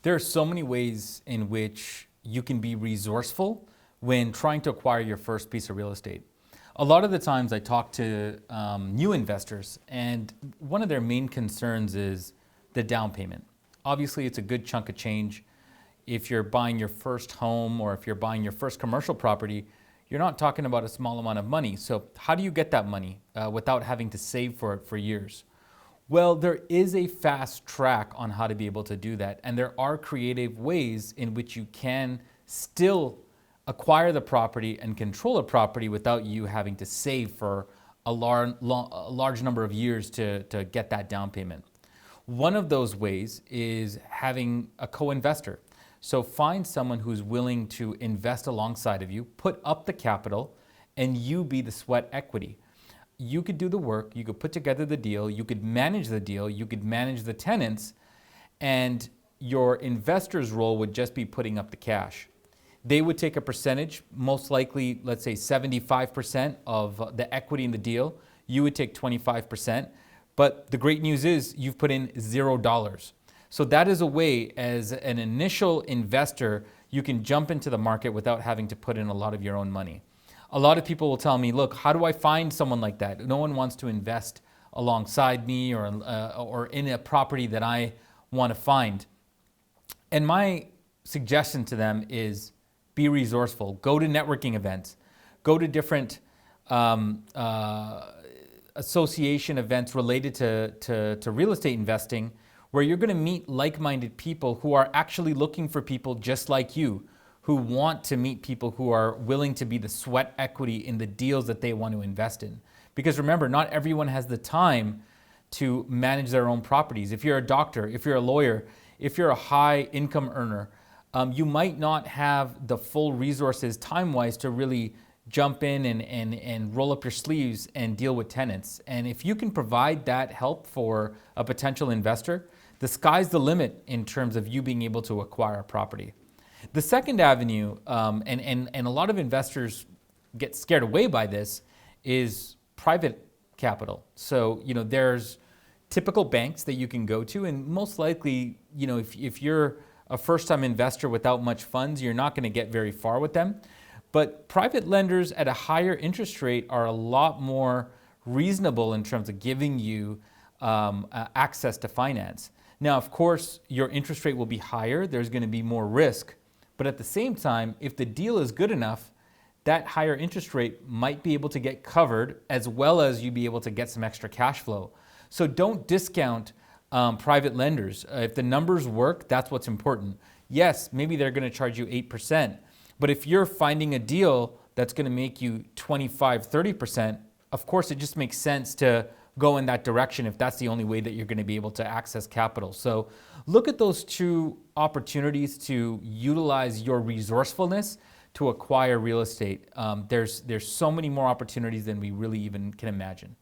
There are so many ways in which you can be resourceful when trying to acquire your first piece of real estate. A lot of the times I talk to new investors, and one of their main concerns is the down payment. Obviously, it's a good chunk of change. If you're buying your first home or if you're buying your first commercial property, you're not talking about a small amount of money. So how do you get that money without having to save for it for years? Well, there is a fast track on how to be able to do that. And there are creative ways in which you can still acquire the property and control a property without you having to save for a large number of years to get that down payment. One of those ways is having a co-investor. So find someone who's willing to invest alongside of you, put up the capital, and you be the sweat equity. You could do the work, you could put together the deal, you could manage the deal, you could manage the tenants, and your investor's role would just be putting up the cash. They would take a percentage, most likely, let's say 75% of the equity in the deal. You would take 25%. But the great news is you've put in $0. So that is a way, as an initial investor, you can jump into the market without having to put in a lot of your own money. A lot of people will tell me, look, how do I find someone like that? No one wants to invest alongside me or in a property that I want to find. And my suggestion to them is be resourceful. Go to networking events. Go to different association events related to real estate investing, where you're going to meet like-minded people who are actually looking for people just like you, who want to meet people who are willing to be the sweat equity in the deals that they want to invest in. Because remember, not everyone has the time to manage their own properties. If you're a doctor, if you're a lawyer, if you're a high income earner, you might not have the full resources time-wise to really jump in and roll up your sleeves and deal with tenants. And if you can provide that help for a potential investor, the sky's the limit in terms of you being able to acquire a property. The second avenue, and a lot of investors get scared away by this, is private capital. So, there's typical banks that you can go to, and most likely, if you're a first-time investor without much funds, you're not going to get very far with them. But private lenders at a higher interest rate are a lot more reasonable in terms of giving you access to finance. Now, of course, your interest rate will be higher. There's going to be more risk. But at the same time, if the deal is good enough, that higher interest rate might be able to get covered, as well as you be able to get some extra cash flow. So don't discount private lenders. If the numbers work, that's what's important. Yes, maybe they're going to charge you 8%. But if you're finding a deal that's going to make you 25, 30%, of course, it just makes sense to go in that direction if that's the only way that you're going to be able to access capital. So look at those two opportunities to utilize your resourcefulness to acquire real estate. There's so many more opportunities than we really even can imagine.